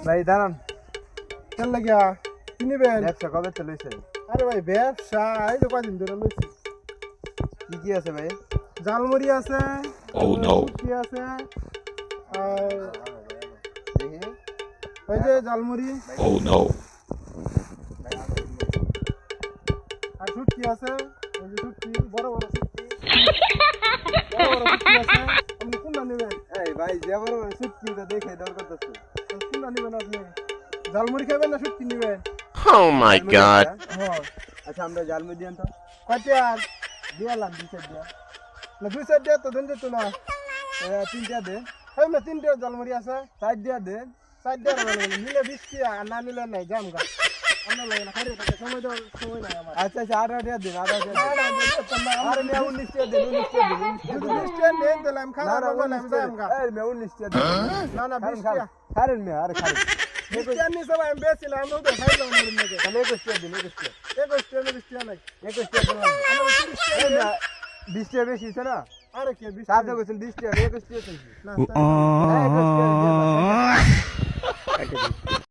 ভাই দাঁড়ান, কেন লাগিয়া কি নিবেন? ব্যবসা কবে চলেছে? আরে ভাই ব্যবসা এই তো কয়দিন ধরে লইছি। কি কি আছে ভাই? জালমুড়ি আছে, কি আছে, আর দেখি। ওই যে জালমুড়ি আর শুটকি আছে, ওই যে শুটকি বড় বড় শুটকি আছে। আপনি কোনটা নেবেন? এই ভাই যে বড় বড় সুটকিটা দেখে দর করতেছে। কোনটা নেবেন আপনি? জালমুড়ি খাবেন না শুটকি নেবেন? Oh my god. হ্যাঁ আচ্ছা আমরা জালমুড়ি দিয়ান তো। কয়টা আর দিয়ালাম 2 দিয়া। না 2 দিয়ে তো দেন যেত না। 3টা দে, এই না 3টে জালমুড়ি আছে, 4 দিয়া দে। 4 দিয়ে নিলে 20 টাকা আর না নিলে নাই জাম গা। আমরা লাগে না খাইতে থাকে সময় দাও, সময় নাই আমার। আচ্ছা আচ্ছা 8 দিয়া দিন, 8 দিয়া না দিন। না দিতে না আরে মে 19 দিয়া দিন, 19 দিয়া দিন, 19 যদি দিয়া দিন। 20 টাকা নেন তাহলে আমি না খাওয়া না করবো না, 19 আমি দিয়া যাম গা। এই মে 19 দিয়া দিন। না না 20 টাকা খারেন মে, আরে খারেন। 20 টাকা নিয়ে সবাই আমি বেচিলাম, আমি তো খাইলাম মরুন নাকি। তাহলে 21 দিয়া দিন, 21 দিয়া। 21 টাকা 20 টাকা নাই। 21 দিয়া দিন। আমার 30 টাকা এই দেন। না 20 টাকা বেশি হইছে না? আরে কি 20 সাত টাকা? কইছেন 20 টাকা, 21 টাকা কইছি। না, এই 21 টাকা দিয়ে দাও।